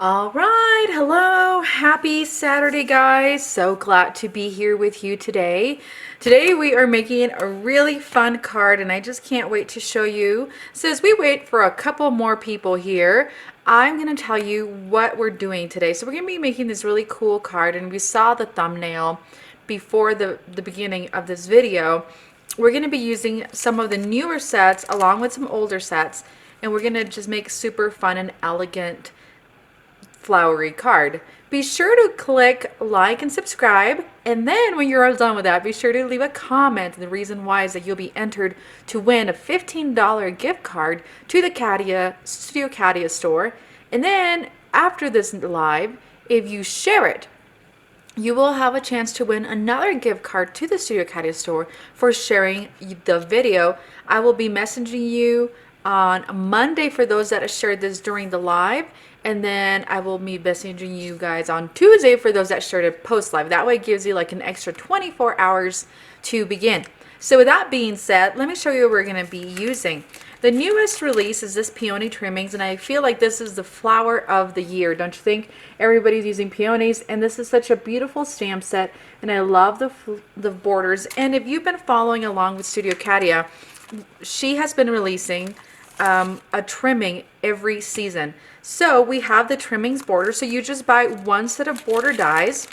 All right, hello, happy Saturday, guys. So glad to be here with you today. Today we are making a really fun card and I just can't wait to show you. So as we wait for a couple more people here, I'm going to tell you what we're doing today. So we're going to be making this really cool card, and we saw the thumbnail before the beginning of this video. We're going to be using some of the newer sets along with some older sets, and we're going to just make super fun and elegant flowery card. Be sure to click like and subscribe, and then when you're all done with that, be sure to leave a comment. And the reason why is that you'll be entered to win a $15 gift card to the Katia Studio Katia store. And then after this live, if you share it, you will have a chance to win another gift card to the Studio Katia store for sharing the video. I will be messaging you on Monday for those that have shared this during the live, and then I will be messaging you guys on Tuesday for those that shared it post live. That way it gives you like an extra 24 hours to begin. So with that being said, let me show you what we're going to be using. The newest release is this Peony Trimmings, and I feel like this is the flower of the year, don't you think? Everybody's using peonies, and this is such a beautiful stamp set, and I love the borders. And if you've been following along with Studio Katia, she has been releasing a trimming every season. So we have the trimmings border, so you just buy one set of border dies,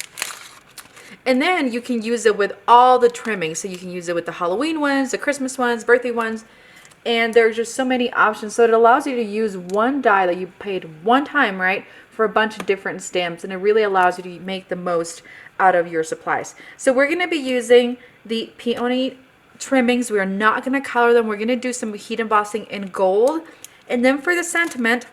and then you can use it with all the trimmings. So you can use it with the Halloween ones, the Christmas ones, birthday ones, and there's just so many options. So it allows you to use one die that you paid one time, right, for a bunch of different stamps, and it really allows you to make the most out of your supplies. So we're going to be using the Peony Trimmings. We are not going to color them. We're going to do some heat embossing in gold. And then for the sentiment,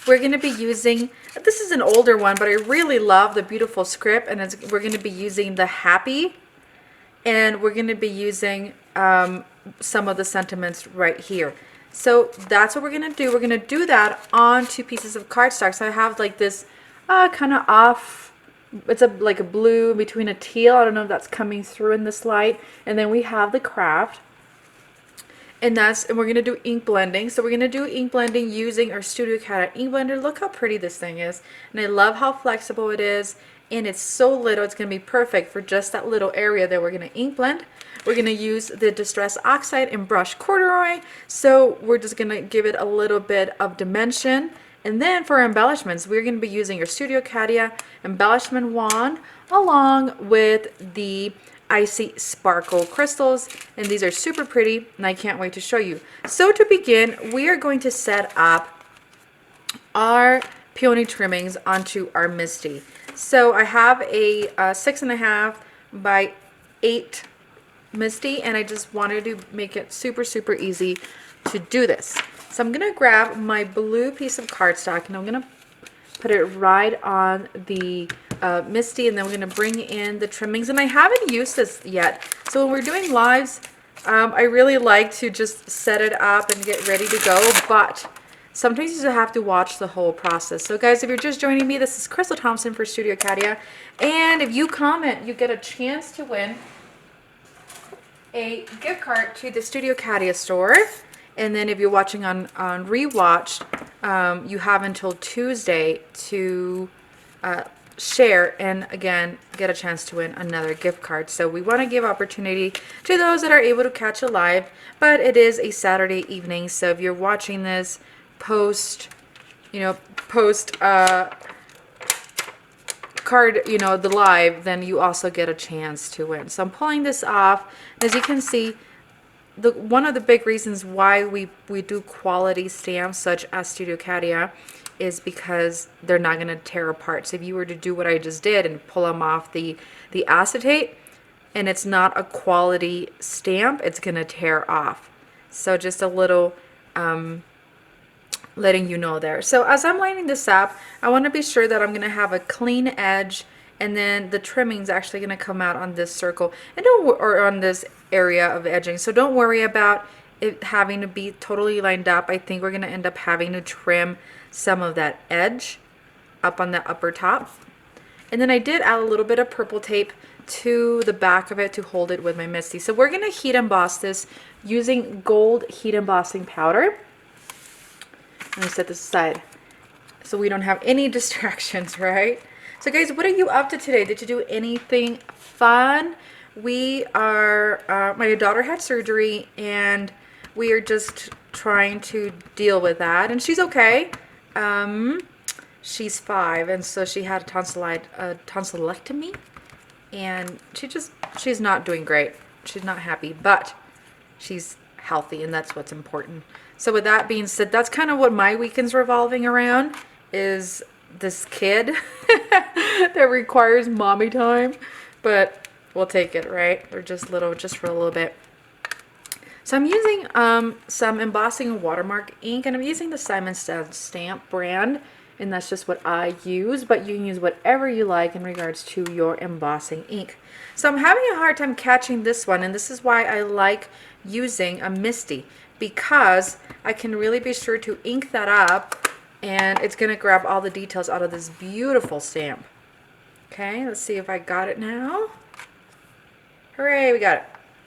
we're going to be using, this is an older one, but I really love the beautiful script, and we're going to be using the happy, and we're going to be using some of the sentiments right here. So that's what we're going to do. We're going to do that on 2 pieces of cardstock. So I have like this kind of off, it's like a blue between a teal. I don't know if that's coming through in this light. And then we have the craft. And we're going to do ink blending. So we're going to do ink blending using our Studio Katia ink blender. Look how pretty this thing is. And I love how flexible it is. And it's so little, it's going to be perfect for just that little area that we're going to ink blend. We're going to use the Distress Oxide and Brush Corduroy. So we're just going to give it a little bit of dimension. And then for embellishments, we're going to be using your Studio Katia embellishment wand along with the Icy Sparkle crystals, and these are super pretty, and I can't wait to show you. So to begin, we are going to set up our Peony Trimmings onto our Misty. So I have a 6.5 by 8 Misty, and I just wanted to make it super easy to do this. So I'm going to grab my blue piece of cardstock, and I'm going to put it right on the Misty, and then we're going to bring in the trimmings. And I haven't used this yet, so when we're doing lives, I really like to just set it up and get ready to go, but sometimes you have to watch the whole process. So guys, if you're just joining me, this is Crystal Thompson for Studio Katia, and if you comment, you get a chance to win a gift card to the Studio Katia store. And then if you're watching on rewatch, you have until Tuesday to share and again get a chance to win another gift card. So we want to give opportunity to those that are able to catch a live, but it is a Saturday evening, so if you're watching this post card, the live, then you also get a chance to win. So I'm pulling this off. As you can see, one of the big reasons why we do quality stamps such as Studio Katia is because they're not going to tear apart. So if you were to do what I just did and pull them off the acetate, and it's not a quality stamp, it's going to tear off. So just a little letting you know there. So as I'm lining this up, I want to be sure that I'm going to have a clean edge, and then the trimming's actually going to come out on this circle and or on this area of edging. So don't worry about it having to be totally lined up. I think we're going to end up having to trim some of that edge up on the upper top. And then I did add a little bit of purple tape to the back of it to hold it with my Misty. So we're going to heat emboss this using gold heat embossing powder. Let me set this aside. so we don't have any distractions, right? So guys, what are you up to today? Did you do anything fun? We are, my daughter had surgery and we are just trying to deal with that, and she's okay. She's 5, and so she had a tonsillectomy, and she's not doing great. She's not happy, but she's healthy, and that's what's important. So with that being said, that's kind of what my weekend's revolving around, is this kid that requires mommy time, but we'll take it, right? They're just little, just for a little bit. So I'm using some embossing watermark ink, and I'm using the Simon Says Stamp brand, and that's just what I use, but you can use whatever you like in regards to your embossing ink. So I'm having a hard time catching this one, and this is why I like using a Misty, because I can really be sure to ink that up, and it's going to grab all the details out of this beautiful stamp. Okay, let's see if I got it now. Hooray, we got it.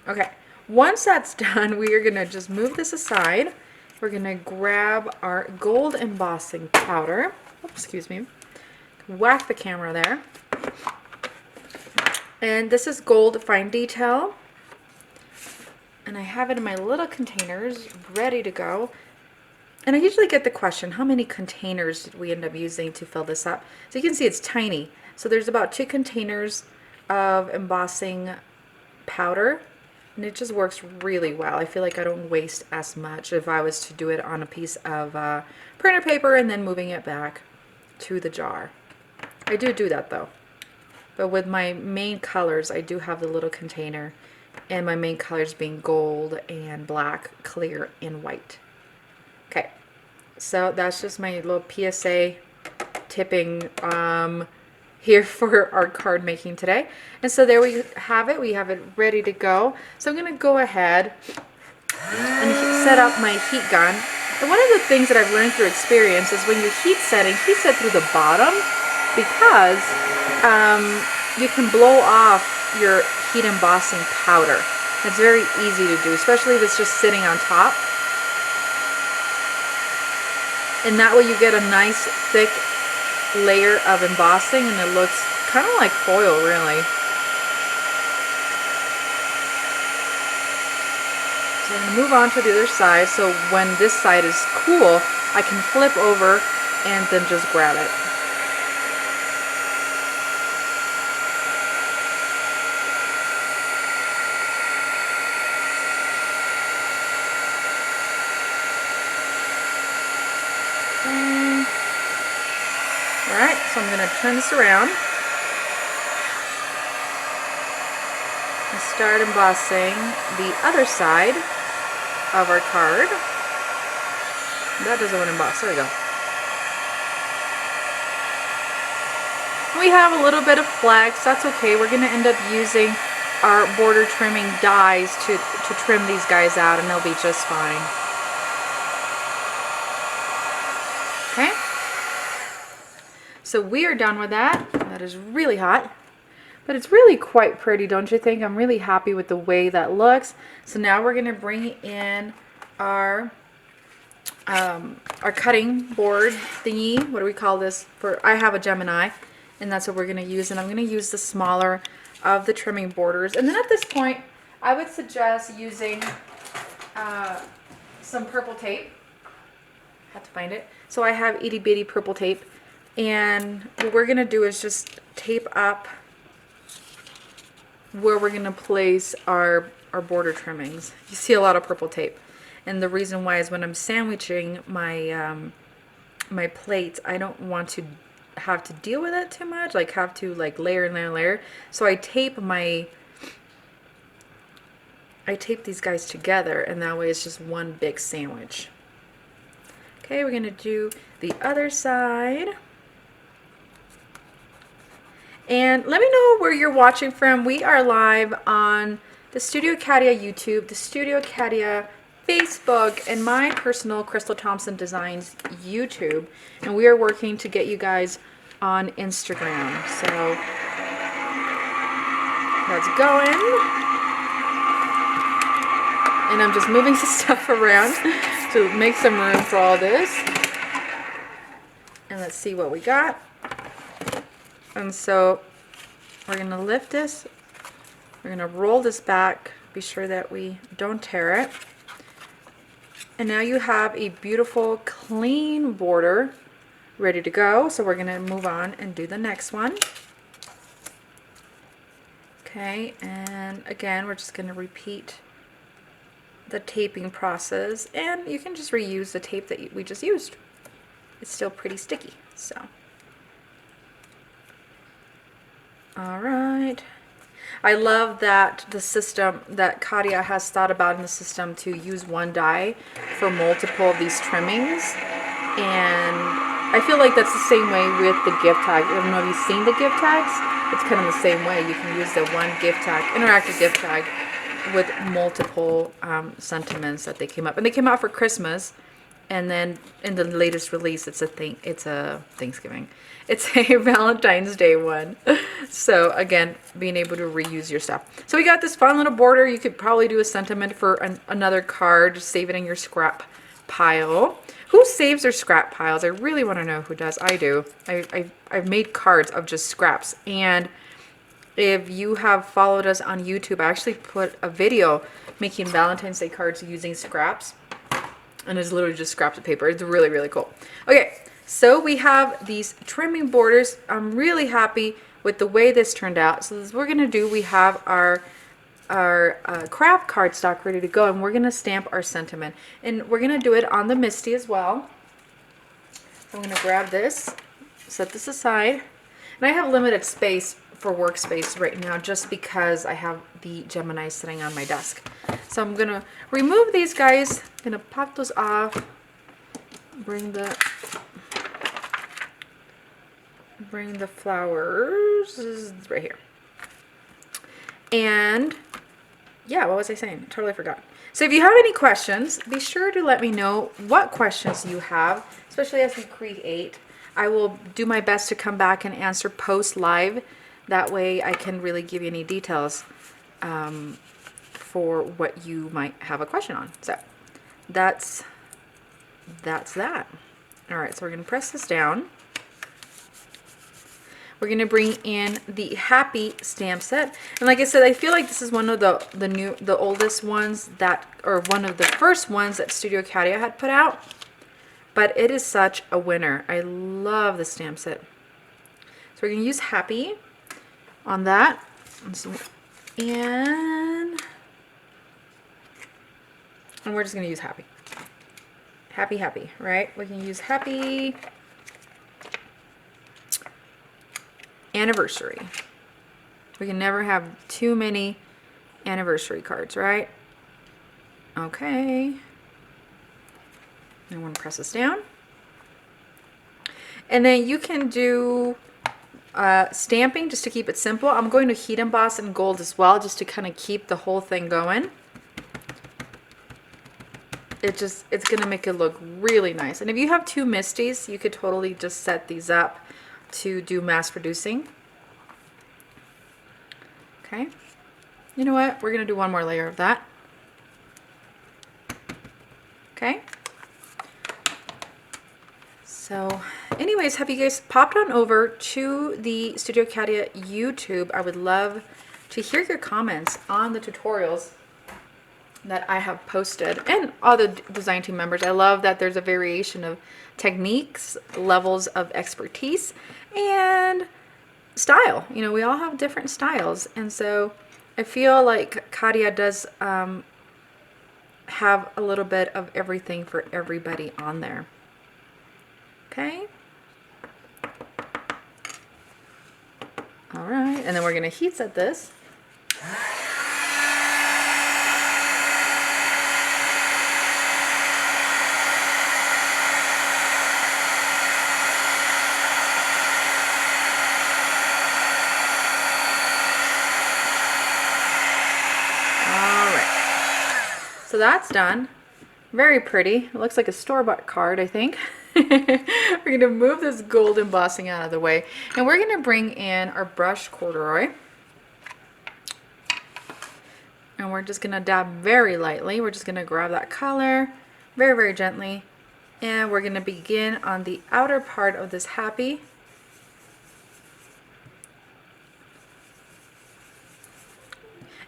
Okay, once that's done, we are going to just move this aside. We're going to grab our gold embossing powder. Oops, excuse me. Whack the camera there. And this is gold fine detail. And I have it in my little containers ready to go. And I usually get the question, how many containers did we end up using to fill this up? So you can see it's tiny. So there's about 2 containers of embossing powder, and it just works really well. I feel like I don't waste as much if I was to do it on a piece of printer paper and then moving it back to the jar. I do that though. But with my main colors, I do have the little container, and my main colors being gold and black, clear, and white. Okay, so that's just my little PSA tipping here for our card making today. And so there we have it. We have it ready to go. So I'm going to go ahead and set up my heat gun. And one of the things that I've learned through experience is when you're heat setting, heat set through the bottom, because you can blow off your heat embossing powder. It's very easy to do, especially if it's just sitting on top. And that way you get a nice thick layer of embossing, and it looks kind of like foil, really. So I'm going to move on to the other side, so when this side is cool, I can flip over and then just grab it. Alright, so I'm going to turn this around and start embossing the other side of our card. That doesn't want to emboss. There we go. We have a little bit of flex. That's okay. We're going to end up using our border trimming dies to trim these guys out, and they'll be just fine. Okay. So we are done with that. That is really hot, but it's really quite pretty, don't you think? I'm really happy with the way that looks. So now we're going to bring in our cutting board thingy. What do we call this? I have a Gemini, and that's what we're going to use. And I'm going to use the smaller of the trimming borders. And then at this point, I would suggest using some purple tape. I have to find it. So I have itty bitty purple tape. And what we're going to do is just tape up where we're going to place our border trimmings. You see a lot of purple tape. And the reason why is when I'm sandwiching my my plates, I don't want to have to deal with it too much, like have to like layer and layer and layer. So I tape these guys together, and that way it's just one big sandwich. Okay, we're going to do the other side. And let me know where you're watching from. We are live on the Studio Katia YouTube, the Studio Katia Facebook, and my personal Crystal Thompson Designs YouTube. And we are working to get you guys on Instagram. So that's going. And I'm just moving some stuff around to make some room for all this. And let's see what we got. And so we're going to lift this. We're going to roll this back. Be sure that we don't tear it. And now you have a beautiful clean border ready to go. So we're going to move on and do the next one. Okay, and again, we're just going to repeat the taping process, and you can just reuse the tape that we just used. It's still pretty sticky, so. All right. I love that the system that Katia has thought about in the system to use one die for multiple of these trimmings. And I feel like that's the same way with the gift tag. I don't know if you've seen the gift tags. It's kind of the same way. You can use the one gift tag, interactive gift tag, with multiple sentiments that they came up. And they came out for Christmas. And then in the latest release, it's a Thanksgiving. It's a Valentine's Day one. So again, being able to reuse your stuff. So we got this fun little border. You could probably do a sentiment for another card. Just save it in your scrap pile. Who saves their scrap piles? I really want to know who does. I do. I've made cards of just scraps. And if you have followed us on YouTube, I actually put a video making Valentine's Day cards using scraps. And it's literally just scraps of paper. It's really, really cool. Okay, so we have these trimming borders. I'm really happy with the way this turned out. So this we're going to do, we have our craft cardstock ready to go, and we're going to stamp our sentiment. And we're going to do it on the Misty as well. So I'm going to grab this, set this aside. And I have limited space for workspace right now just because I have the Gemini sitting on my desk. So I'm going to remove these guys. I'm going to pop those off. Bring the flowers. This is right here. And yeah, what was I saying? Totally forgot. So if you have any questions, be sure to let me know what questions you have, especially as we create. I will do my best to come back and answer post live. That way I can really give you any details for what you might have a question on. So that's that. All right, so we're going to press this down. We're going to bring in the Happy stamp set. And like I said, I feel like this is one of the oldest ones that, or one of the first ones that Studio Katia had put out. But it is such a winner. I love the stamp set. So we're going to use Happy on that. And we're just going to use Happy. Happy, right? We can use Happy Anniversary. We can never have too many anniversary cards, right? Okay. I want to press this down. And then you can do stamping just to keep it simple. I'm going to heat emboss in gold as well, just to kind of keep the whole thing going. It's going to make it look really nice. And if you have two Misties, you could totally just set these up to do mass producing. Okay. You know what? We're going to do one more layer of that. Okay. So anyways, have you guys popped on over to the Studio Katia YouTube? I would love to hear your comments on the tutorials that I have posted, and all the design team members. I love that there's a variation of techniques, levels of expertise, and style. You know, we all have different styles, and so I feel like Katia does have a little bit of everything for everybody on there. Okay. All right, and then we're gonna heat set this. So that's done. Very pretty. It looks like a store-bought card, I think. We're going to move this gold embossing out of the way. And we're going to bring in our brushed corduroy. And we're just going to dab very lightly. We're just going to grab that color very, very gently And we're going to begin on the outer part of this happy.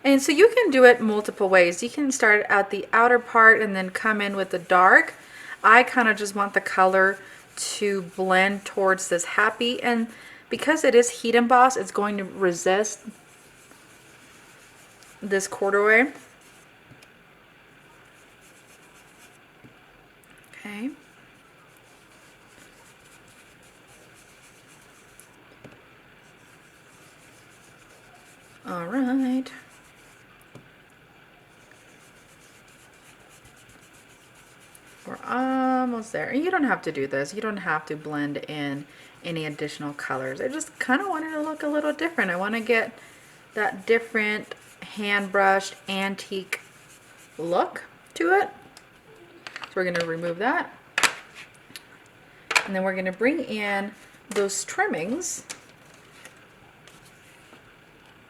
And so you can do it multiple ways. You can start at the outer part and then come in with the dark. I kind of just want the color to blend towards this happy, and because it is heat embossed, it's going to resist this corduroy. Okay. All right. We're almost there. And you don't have to do this. You don't have to blend in any additional colors. I just kind of wanted to look a little different. I want to get that different hand brushed antique look to it. So we're going to remove that. And then we're going to bring in those trimmings.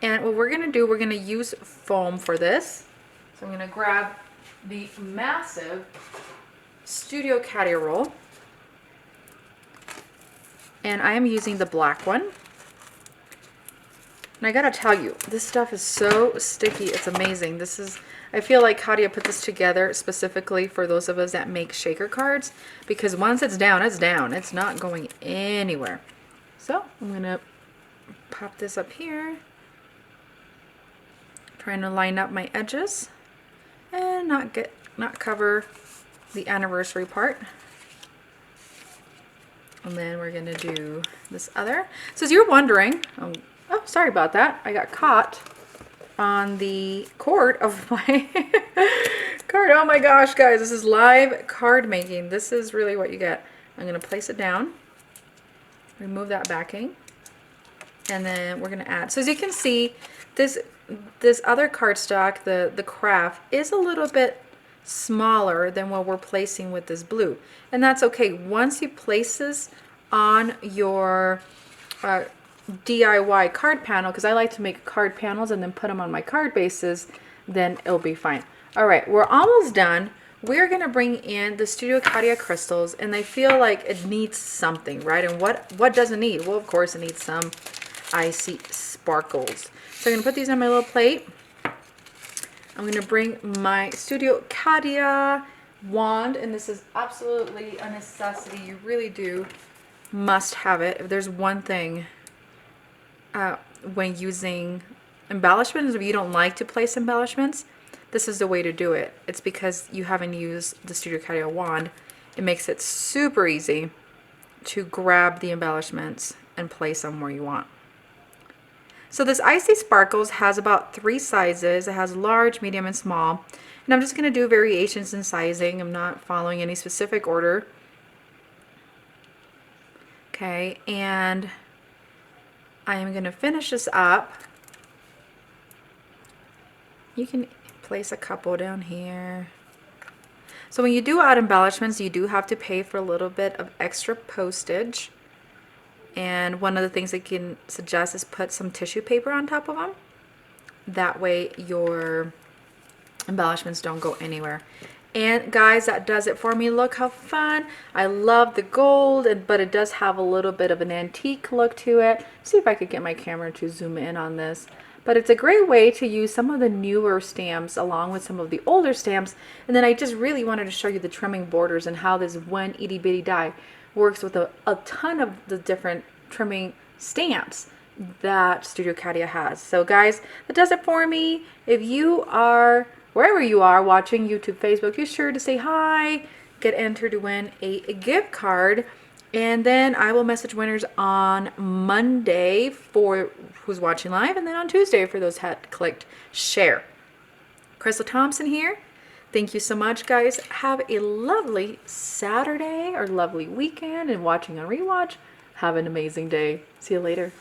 And what we're going to do, we're going to use foam for this. So I'm going to grab the massive Studio Katia roll, and I am using the black one. And I gotta tell you, this stuff is so sticky, it's amazing. This is, I feel like Katia put this together specifically for those of us that make shaker cards, because once it's down, it's not going anywhere. So I'm gonna pop this up here, trying to line up my edges and not cover the anniversary part. And then we're gonna do this other. So as you're wondering, oh sorry about that, I got caught on the cord of my card. Oh my gosh, guys, this is live card making. This is really what you get. I'm gonna place it down, remove that backing, and then we're gonna add. So as you can see, this other cardstock, the craft, is a little bit smaller than what we're placing with this blue, and that's okay. Once you place this on your DIY card panel, because I like to make card panels and then put them on my card bases, then it'll be fine. All right, we're almost done. We're gonna bring in the Studio Katia crystals, and I feel like it needs something, right? And what does it need? Well, of course it needs some icy sparkles. So I'm gonna put these on my little plate. I'm going to bring my Studio Katia wand, and this is absolutely a necessity. You really do must have it. If there's one thing when using embellishments, if you don't like to place embellishments, this is the way to do it. It's because you haven't used the Studio Katia wand. It makes it super easy to grab the embellishments and place them where you want. So this Icy Sparkles has about 3 sizes. It has large, medium, and small. And I'm just going to do variations in sizing. I'm not following any specific order. Okay, and I am going to finish this up. You can place a couple down here. So when you do add embellishments, you do have to pay for a little bit of extra postage. And one of the things I can suggest is put some tissue paper on top of them. That way your embellishments don't go anywhere. And guys, that does it for me. Look how fun. I love the gold, but it does have a little bit of an antique look to it. See if I could get my camera to zoom in on this. But it's a great way to use some of the newer stamps along with some of the older stamps. And then I just really wanted to show you the trimming borders and how this one itty bitty die works with a ton of the different trimming stamps that Studio Katia has. So guys, that does it for me. If you are, wherever you are watching, YouTube, Facebook, be sure to say hi, get entered to win a gift card, and then I will message winners on Monday for who's watching live, and then on Tuesday for those that clicked share. Crystal Thompson here. Thank you so much, guys. Have a lovely Saturday or lovely weekend, and watching on rewatch, have an amazing day. See you later.